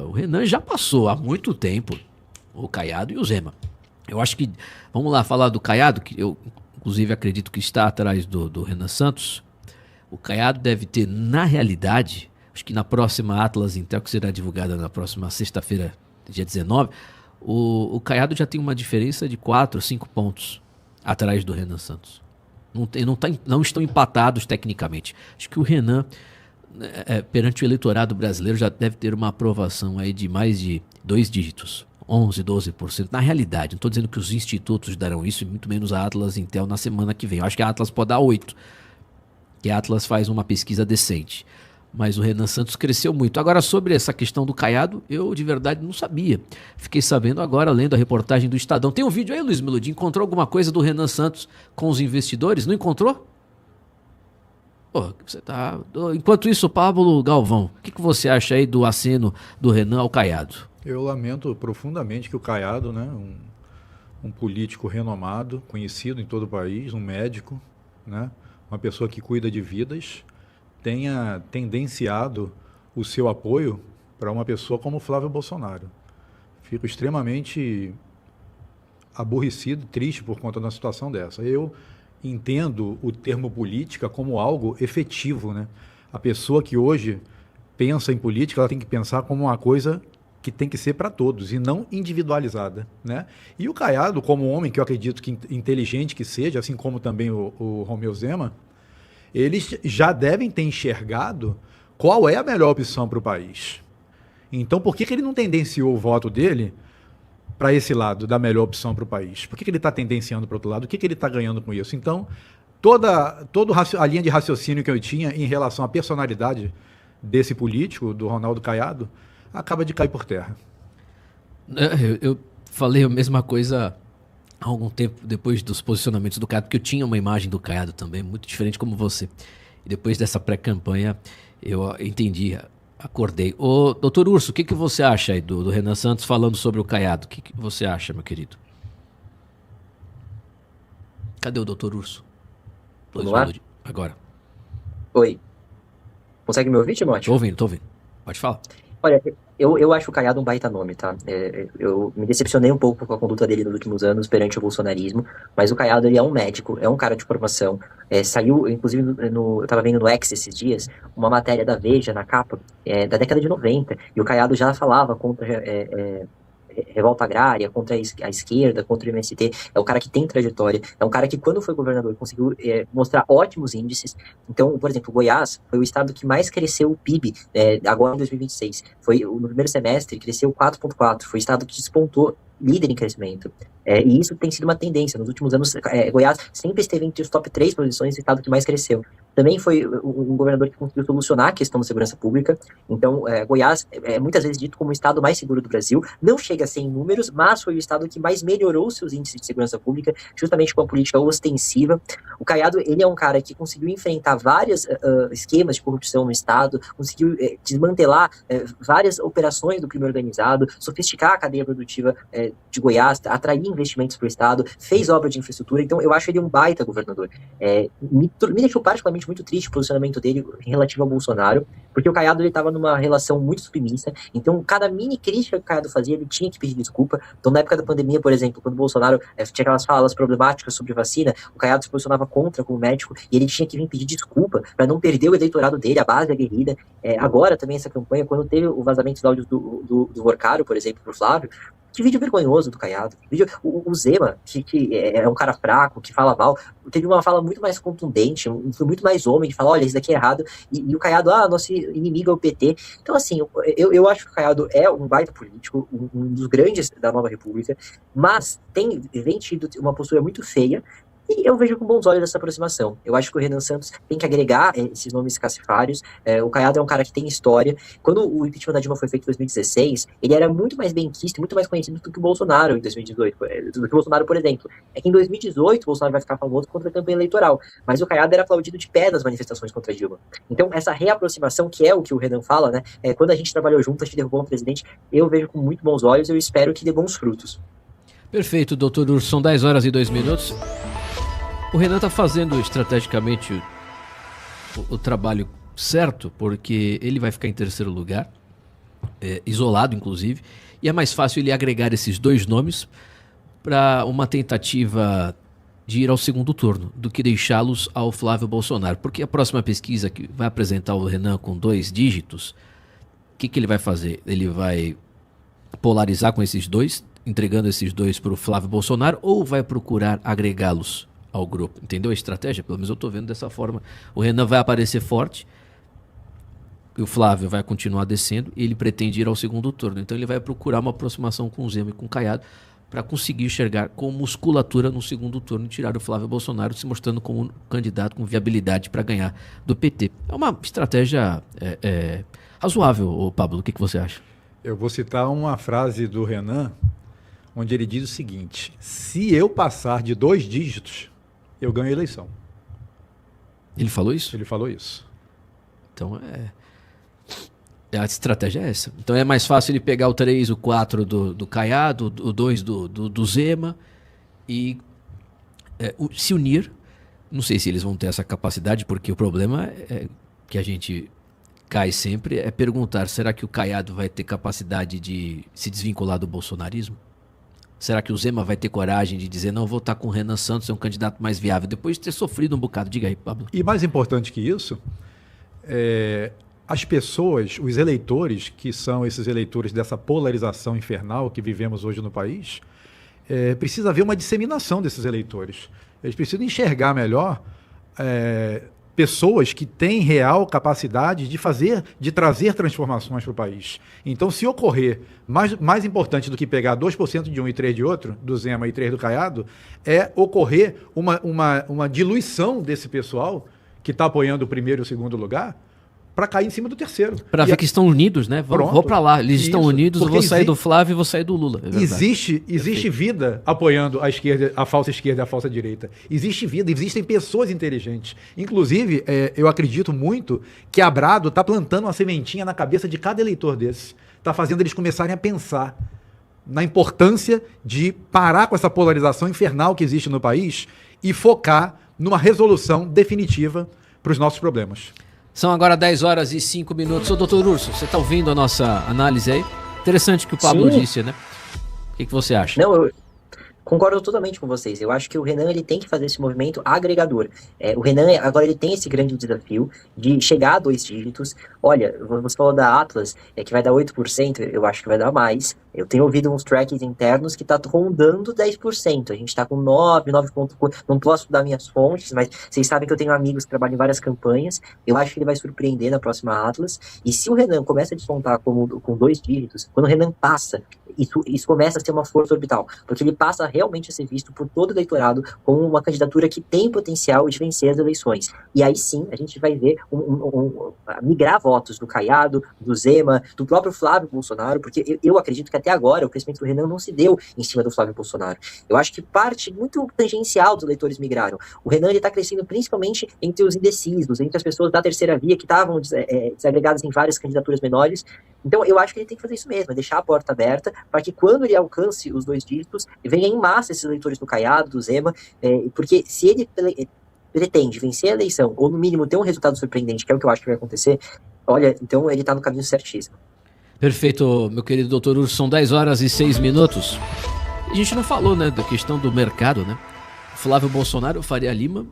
O Renan já passou há muito tempo o Caiado e o Zema. Eu acho que, vamos lá falar do Caiado, que eu inclusive acredito que está atrás do Renan Santos. O Caiado deve ter, na realidade, acho que na próxima Atlas Intel, que será divulgada na próxima sexta-feira, dia 19, o Caiado já tem uma diferença de 4 ou 5 pontos atrás do Renan Santos. Não estão empatados tecnicamente. Acho que o Renan, perante o eleitorado brasileiro, já deve ter uma aprovação aí de mais de 2 dígitos. 11, 12%. Na realidade, não estou dizendo que os institutos darão isso, e muito menos a Atlas Intel na semana que vem. Eu acho que a Atlas pode dar 8%, que a Atlas faz uma pesquisa decente. Mas o Renan Santos cresceu muito. Agora, sobre essa questão do Caiado, eu de verdade não sabia. Fiquei sabendo agora, lendo a reportagem do Estadão. Tem um vídeo aí, Luiz Melody? Encontrou alguma coisa do Renan Santos com os investidores? Não encontrou? Pô, você tá... Enquanto isso, Pablo Galvão, o que você acha aí do aceno do Renan ao Caiado? Eu lamento profundamente que o Caiado, né, um político renomado, conhecido em todo o país, um médico, né, uma pessoa que cuida de vidas, tenha tendenciado o seu apoio para uma pessoa como Flávio Bolsonaro. Fico extremamente aborrecido, triste por conta de uma situação dessa. Eu entendo o termo política como algo efetivo, né? A pessoa que hoje pensa em política, ela tem que pensar como uma coisa que tem que ser para todos e não individualizada, né? E o Caiado, como homem que eu acredito que inteligente que seja, assim como também o Romeu Zema, eles já devem ter enxergado qual é a melhor opção para o país. Então, por que ele não tendenciou o voto dele para esse lado, da melhor opção para o país? Por que ele está tendenciando para o outro lado? O que ele está ganhando com isso? Então, toda a linha de raciocínio que eu tinha em relação à personalidade desse político, do Ronaldo Caiado, acaba de cair por terra. Eu falei a mesma coisa há algum tempo depois dos posicionamentos do Caiado, porque eu tinha uma imagem do Caiado também, muito diferente como você. E depois dessa pré-campanha, eu entendi, acordei. Ô, doutor Urso, o que você acha aí do Renan Santos falando sobre o Caiado? O que você acha, meu querido? Cadê o doutor Urso? Vamos lá? Agora. Oi. Consegue me ouvir, Timóteo? Tô ouvindo. Pode falar. Olha, eu acho o Caiado um baita nome, tá? Eu me decepcionei um pouco com a conduta dele nos últimos anos perante o bolsonarismo, mas o Caiado, ele é um médico, é um cara de formação. Saiu, inclusive, eu tava vendo no X esses dias, uma matéria da Veja, na capa, da década de 90, e o Caiado já falava contra revolta agrária, contra a esquerda, contra o MST. É um cara que tem trajetória, é um cara que, quando foi governador, conseguiu mostrar ótimos índices. Então, por exemplo, Goiás foi o estado que mais cresceu o PIB agora em 2026. No primeiro semestre, cresceu 4,4%. Foi o estado que despontou líder em crescimento. E isso tem sido uma tendência. Nos últimos anos, Goiás sempre esteve entre os top 3 posições do estado que mais cresceu. Também foi um governador que conseguiu solucionar a questão da segurança pública. Então, Goiás é muitas vezes dito como o estado mais seguro do Brasil. Não chega a ser em números, mas foi o estado que mais melhorou seus índices de segurança pública, justamente com a política ostensiva. O Caiado, ele é um cara que conseguiu enfrentar vários esquemas de corrupção no estado, conseguiu desmantelar várias operações do crime organizado, sofisticar a cadeia produtiva de Goiás, atrair investimentos para o estado, fez obra de infraestrutura. Então, eu acho ele um baita governador. Me deixou particularmente muito triste o posicionamento dele relativo ao Bolsonaro, porque o Caiado estava numa relação muito submissa. Então, cada mini crítica que o Caiado fazia, ele tinha que pedir desculpa. Então, na época da pandemia, por exemplo, quando o Bolsonaro tinha aquelas falas problemáticas sobre vacina, o Caiado se posicionava contra como médico, e ele tinha que vir pedir desculpa para não perder o eleitorado dele, a base aguerrida. Agora, também, essa campanha, quando teve o vazamento dos áudios do Vorcaro, por exemplo, pro Flávio, que vídeo vergonhoso do Caiado. O Zema, que é um cara fraco, que fala mal, teve uma fala muito mais contundente, foi muito mais homem, de falar, olha, isso daqui é errado. E o Caiado, nosso inimigo é o PT. Então, assim, eu acho que o Caiado é um baita político, um dos grandes da nova república, mas vem tido uma postura muito feia. E eu vejo com bons olhos essa aproximação. Eu acho que o Renan Santos tem que agregar esses nomes cacifários. O Caiado é um cara que tem história. Quando o impeachment da Dilma foi feito em 2016, ele era muito mais benquisto, muito mais conhecido do que o Bolsonaro em 2018. Do que o Bolsonaro, por exemplo. É que em 2018 o Bolsonaro vai ficar famoso contra a campanha eleitoral. Mas o Caiado era aplaudido de pé nas manifestações contra a Dilma. Então, essa reaproximação, que é o que o Renan fala, né? Quando a gente trabalhou junto, a gente derrubou um presidente, eu vejo com muito bons olhos, eu espero que dê bons frutos. Perfeito, doutor Urso. São 10 horas e 2 minutos. O Renan está fazendo estrategicamente o trabalho certo, porque ele vai ficar em terceiro lugar. isolado, inclusive, e é mais fácil ele agregar esses dois nomes para uma tentativa de ir ao segundo turno do que deixá-los ao Flávio Bolsonaro. Porque a próxima pesquisa que vai apresentar o Renan com 2 dígitos, o que ele vai fazer? Ele vai polarizar com esses dois, entregando esses dois para o Flávio Bolsonaro, ou vai procurar agregá-los ao grupo? Entendeu a estratégia? Pelo menos eu estou vendo dessa forma. O Renan vai aparecer forte, e o Flávio vai continuar descendo, e ele pretende ir ao segundo turno. Então ele vai procurar uma aproximação com o Zema e com o Caiado para conseguir chegar com musculatura no segundo turno e tirar o Flávio Bolsonaro, se mostrando como um candidato com viabilidade para ganhar do PT. É uma estratégia razoável, Pablo. O que você acha? Eu vou citar uma frase do Renan, onde ele diz o seguinte: se eu passar de 2 dígitos, eu ganho a eleição. Ele falou isso? Ele falou isso. Então a estratégia é essa. Então é mais fácil ele pegar o 3, o 4 do Caiado, o 2 do Zema e se unir. Não sei se eles vão ter essa capacidade, porque o problema é que a gente cai sempre é perguntar: será que o Caiado vai ter capacidade de se desvincular do bolsonarismo? Será que o Zema vai ter coragem de dizer: não, vou estar com o Renan Santos, é um candidato mais viável, depois de ter sofrido um bocado? Diga aí, Pablo. E mais importante que isso, as pessoas, os eleitores, que são esses eleitores dessa polarização infernal que vivemos hoje no país, precisa haver uma disseminação desses eleitores. Eles precisam enxergar melhor pessoas que têm real capacidade de trazer transformações para o país. Então, se ocorrer, mais importante do que pegar 2% de um e 3% de outro, do Zema e 3% do Caiado, é ocorrer uma diluição desse pessoal que está apoiando o primeiro e o segundo lugar, para cair em cima do terceiro. Para ver que estão unidos, né? Vou para lá. Eles estão unidos, eu vou sair do Flávio e vou sair do Lula. Existe vida apoiando a esquerda, a falsa esquerda e a falsa direita. Existe vida, existem pessoas inteligentes. Inclusive, eu acredito muito que a Brado está plantando uma sementinha na cabeça de cada eleitor desse. Está fazendo eles começarem a pensar na importância de parar com essa polarização infernal que existe no país e focar numa resolução definitiva para os nossos problemas. São agora 10 horas e 5 minutos. Ô, doutor Urso, você está ouvindo a nossa análise aí? Interessante o que o Pablo disse, né? O que você acha? Não, eu concordo totalmente com vocês. Eu acho que o Renan ele tem que fazer esse movimento agregador. O Renan agora ele tem esse grande desafio de chegar a 2 dígitos. Olha, você falou da Atlas, que vai dar 8%, eu acho que vai dar mais. Eu tenho ouvido uns tracks internos que tá rondando 10%. A gente tá com 9,4%. Não posso dar minhas fontes, mas vocês sabem que eu tenho amigos que trabalham em várias campanhas. Eu acho que ele vai surpreender na próxima Atlas. E se o Renan começa a despontar com 2 dígitos, quando o Renan passa, isso começa a ser uma força orbital. Porque ele passa realmente a ser visto por todo o eleitorado como uma candidatura que tem potencial de vencer as eleições. E aí sim, a gente vai ver migrar votos do Caiado, do Zema, do próprio Flávio Bolsonaro, porque eu acredito que até agora o crescimento do Renan não se deu em cima do Flávio Bolsonaro. Eu acho que parte muito tangencial dos eleitores migraram. O Renan está crescendo principalmente entre os indecisos, entre as pessoas da terceira via que estavam desagregadas em várias candidaturas menores. Então eu acho que ele tem que fazer isso mesmo, deixar a porta aberta para que quando ele alcance os 2 dígitos, venha em massa esses eleitores do Caiado, do Zema, porque se ele pretende vencer a eleição, ou no mínimo ter um resultado surpreendente, que é o que eu acho que vai acontecer, olha, então ele está no caminho certíssimo. Perfeito, meu querido doutor Urso, são 10 horas e 6 minutos. A gente não falou, né, da questão do mercado, né? Flávio Bolsonaro, Faria Lima,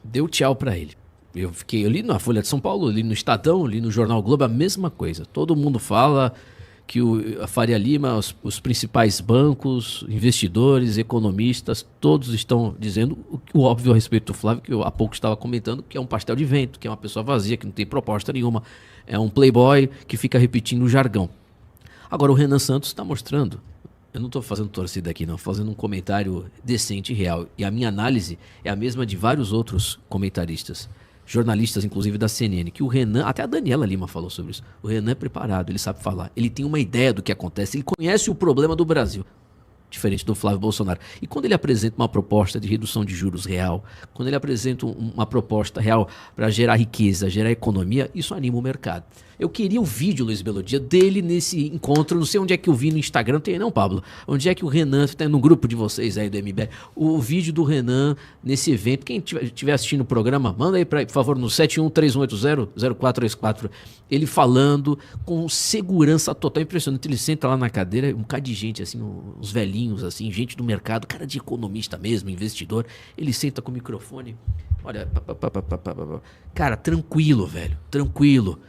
deu tchau para ele. Eu li na Folha de São Paulo, li no Estadão, li no Jornal Globo, a mesma coisa. Todo mundo fala que a Faria Lima, os principais bancos, investidores, economistas, todos estão dizendo o óbvio a respeito do Flávio, que eu há pouco estava comentando, que é um pastel de vento, que é uma pessoa vazia, que não tem proposta nenhuma, é um playboy que fica repetindo o jargão. Agora o Renan Santos está mostrando, eu não estou fazendo torcida aqui não, fazendo um comentário decente e real, e a minha análise é a mesma de vários outros comentaristas, jornalistas, inclusive da CNN, que o Renan, até a Daniela Lima falou sobre isso, o Renan é preparado, ele sabe falar, ele tem uma ideia do que acontece, ele conhece o problema do Brasil, diferente do Flávio Bolsonaro. E quando ele apresenta uma proposta de redução de juros real, quando ele apresenta uma proposta real para gerar riqueza, gerar economia, isso anima o mercado. Eu queria o vídeo, Luiz Melodia, dele nesse encontro. Não sei onde é que eu vi no Instagram. Tem não, Pablo? Onde é que o Renan, tá no grupo de vocês aí do MBL, o vídeo do Renan nesse evento. Quem estiver assistindo o programa, manda aí, por favor, no 7131800434. Ele falando com segurança total. Impressionante. Ele senta lá na cadeira, um bocado de gente, assim, uns velhinhos, assim, gente do mercado, cara de economista mesmo, investidor. Ele senta com o microfone. Olha, cara, tranquilo, velho, tranquilo.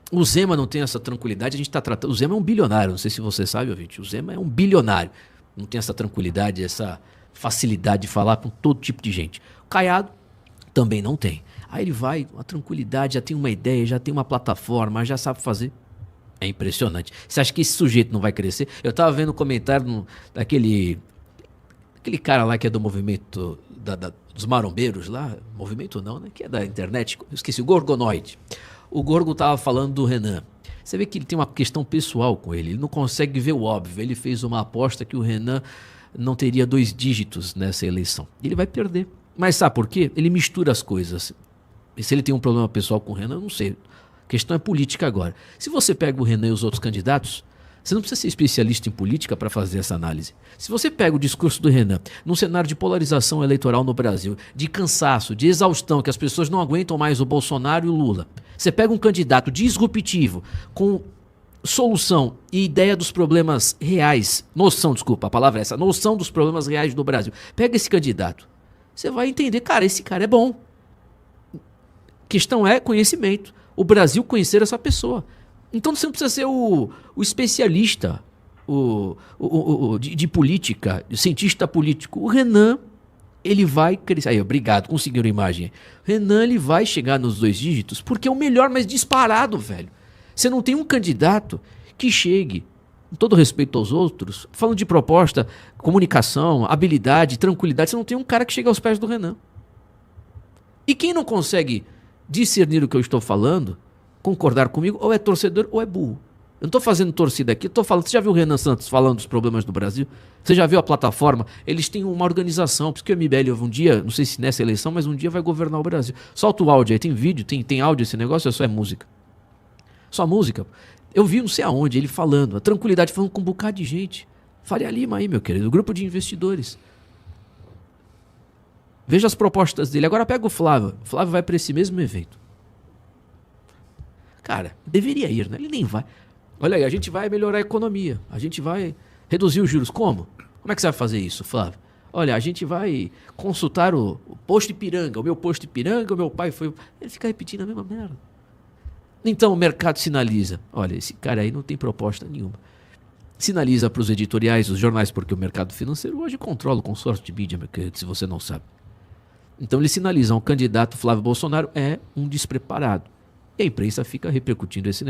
O Zema não tem essa tranquilidade, a gente tá tratando... O Zema é um bilionário, não sei se você sabe, ouvinte. O Zema é um bilionário. Não tem essa tranquilidade, essa facilidade de falar com todo tipo de gente. O Caiado também não tem. Aí ele vai, uma tranquilidade, já tem uma ideia, já tem uma plataforma, já sabe fazer. É impressionante. Você acha que esse sujeito não vai crescer? Eu tava vendo um comentário daquele cara lá que é do movimento dos marombeiros lá. Movimento não, né? Que é da internet. Eu esqueci, o Gorgonoide. O Gorgo tava falando do Renan. Você vê que ele tem uma questão pessoal com ele. Ele não consegue ver o óbvio. Ele fez uma aposta que o Renan não teria 2 dígitos nessa eleição. Ele vai perder. Mas sabe por quê? Ele mistura as coisas. E se ele tem um problema pessoal com o Renan, eu não sei. A questão é política agora. Se você pega o Renan e os outros candidatos, você não precisa ser especialista em política para fazer essa análise. Se você pega o discurso do Renan num cenário de polarização eleitoral no Brasil, de cansaço, de exaustão, que as pessoas não aguentam mais o Bolsonaro e o Lula, você pega um candidato disruptivo, com solução e ideia dos problemas reais, noção, desculpa, a palavra é essa, noção dos problemas reais do Brasil. Pega esse candidato, você vai entender, cara, esse cara é bom. Questão é conhecimento. O Brasil conhecer essa pessoa. Então você não precisa ser o especialista de política, o cientista político. O Renan, ele vai crescer. Aí, obrigado, conseguiram a imagem. Renan, ele vai chegar nos 2 dígitos porque é o melhor, mas disparado, velho. Você não tem um candidato que chegue, com todo respeito aos outros, falando de proposta, comunicação, habilidade, tranquilidade, você não tem um cara que chega aos pés do Renan. E quem não consegue discernir o que eu estou falando, concordar comigo, ou é torcedor ou é burro. Eu não estou fazendo torcida aqui, estou falando. Você já viu o Renan Santos falando dos problemas do Brasil? Você já viu a plataforma? Eles têm uma organização, porque o MBL um dia, não sei se nessa eleição, mas um dia vai governar o Brasil. Solta o áudio aí, tem vídeo, tem áudio esse negócio, ou só é música? Só música. Eu vi não sei aonde, ele falando, a tranquilidade, falando com um bocado de gente. Faria Lima aí, meu querido, grupo de investidores. Veja as propostas dele. Agora pega o Flávio. O Flávio vai para esse mesmo evento. Cara, deveria ir, né? Ele nem vai. Olha aí, a gente vai melhorar a economia. A gente vai reduzir os juros. Como? Como é que você vai fazer isso, Flávio? Olha, a gente vai consultar o posto Ipiranga. O meu posto Ipiranga, o meu pai foi... Ele fica repetindo a mesma merda. Então o mercado sinaliza. Olha, esse cara aí não tem proposta nenhuma. Sinaliza para os editoriais, os jornais, porque o mercado financeiro hoje controla o consórcio de mídia, meu querido, se você não sabe. Então eles sinalizam, o candidato Flávio Bolsonaro é um despreparado. E a imprensa fica repercutindo esse negócio.